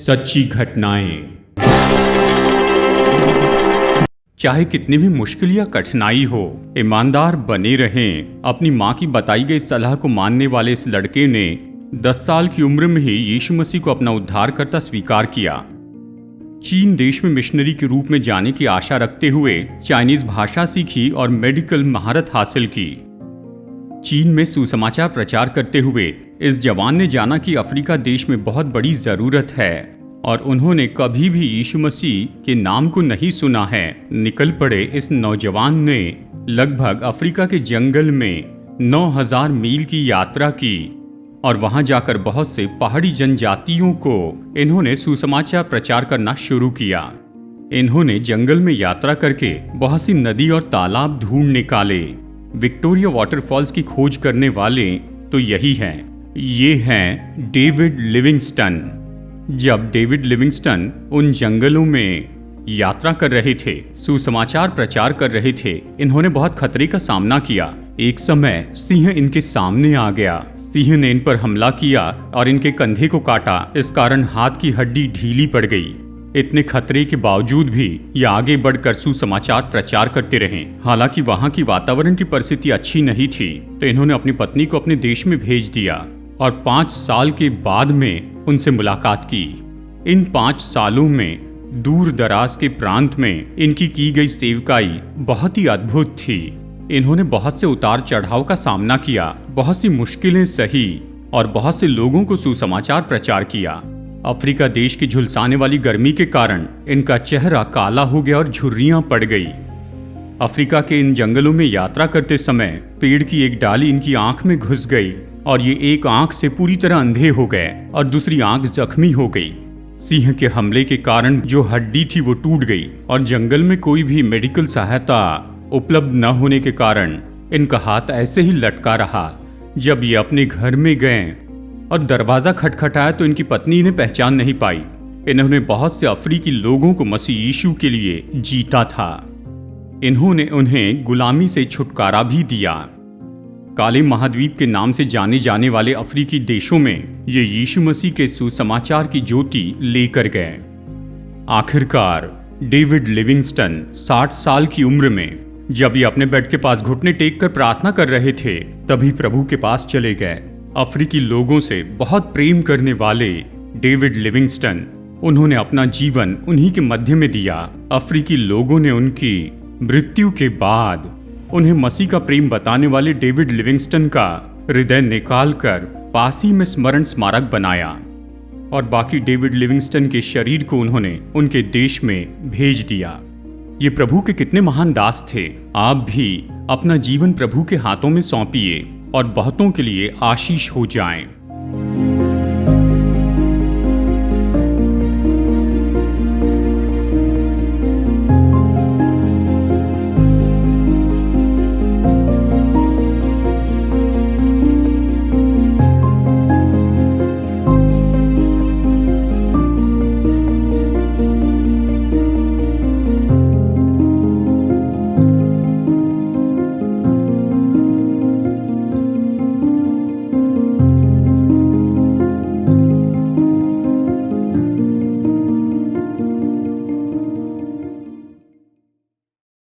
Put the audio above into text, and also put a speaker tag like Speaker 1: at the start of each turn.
Speaker 1: सच्ची घटनाएं। चाहे कितनी भी मुश्किल या कठिनाई हो, ईमानदार बने रहें। अपनी मां की बताई गई सलाह को मानने वाले इस लड़के ने 10 साल की उम्र में ही यीशु मसीह को अपना उद्धारकर्ता स्वीकार किया। चीन देश में मिशनरी के रूप में जाने की आशा रखते हुए चाइनीज भाषा सीखी और मेडिकल महारत हासिल की। चीन में सुसमाचार प्रचार करते हुए इस जवान ने जाना कि अफ्रीका देश में बहुत बड़ी जरूरत है और उन्होंने कभी भी यीशु मसीह के नाम को नहीं सुना है। निकल पड़े इस नौजवान ने लगभग अफ्रीका के जंगल में 9000 मील की यात्रा की और वहां जाकर बहुत से पहाड़ी जनजातियों को इन्होंने सुसमाचार प्रचार करना शुरू किया। इन्होंने जंगल में यात्रा करके बहुत सी नदी और तालाब ढूंढ निकाले। विक्टोरिया वाटरफॉल्स की खोज करने वाले तो यही हैं। ये हैं डेविड लिविंगस्टन। जब डेविड लिविंगस्टन उन जंगलों में यात्रा कर रहे थे, सुसमाचार प्रचार कर रहे थे, इन्होंने बहुत खतरे का सामना किया। एक समय सिंह इनके सामने आ गया। सिंह ने इन पर हमला किया और इनके कंधे को काटा। इस कारण हाथ की हड्डी ढीली पड़ गई। इतने खतरे के बावजूद भी ये आगे बढ़कर सुसमाचार प्रचार करते रहे। हालांकि वहां की वातावरण की परिस्थिति अच्छी नहीं थी, तो इन्होंने अपनी पत्नी को अपने देश में भेज दिया और 5 साल के बाद में उनसे मुलाकात की। इन 5 सालों में दूर दराज के प्रांत में इनकी की गई सेवकाई बहुत ही अद्भुत थी। इन्होंने बहुत से उतार चढ़ाव का सामना किया, बहुत सी मुश्किलें सही और बहुत से लोगों को सुसमाचार प्रचार किया। अफ्रीका देश की झुलसाने वाली गर्मी के कारण इनका चेहरा काला हो गया और झुर्रियां पड़ गई। अफ्रीका के इन जंगलों में यात्रा करते समय पेड़ की एक डाली इनकी आंख में घुस गई और ये एक आंख से पूरी तरह अंधे हो गए और दूसरी आंख जख्मी हो गई। सिंह के हमले के कारण जो हड्डी थी वो टूट गई और जंगल में कोई भी मेडिकल सहायता उपलब्ध न होने के कारण इनका हाथ ऐसे ही लटका रहा। जब ये अपने घर में गए और दरवाजा खटखटाया तो इनकी पत्नी इन्हें पहचान नहीं पाई। इन्होंने बहुत से अफ्रीकी लोगों को मसीह यीशु के लिए जीता था। इन्होंने उन्हें गुलामी से छुटकारा भी दिया। काले महाद्वीप के नाम से जाने जाने वाले अफ्रीकी देशों में ये यीशु मसीह के सुसमाचार की ज्योति लेकर गए। आखिरकार डेविड लिविंगस्टन 60 साल की उम्र में जब ये अपने बेड के पास घुटने टेक कर प्रार्थना कर रहे थे, तभी प्रभु के पास चले गए। अफ्रीकी लोगों से बहुत प्रेम करने वाले डेविड लिविंगस्टन, उन्होंने अपना जीवन उन्हीं के मध्य में दिया। अफ्रीकी लोगों ने उनकी मृत्यु के बाद उन्हें मसीह का प्रेम बताने वाले डेविड लिविंगस्टन का हृदय निकालकर पासी में स्मरण स्मारक बनाया और बाकी डेविड लिविंगस्टन के शरीर को उन्होंने उनके देश में भेज दिया। ये प्रभु के कितने महान दास थे। आप भी अपना जीवन प्रभु के हाथों में सौंपिए और बहुतों के लिए आशीष हो जाएं।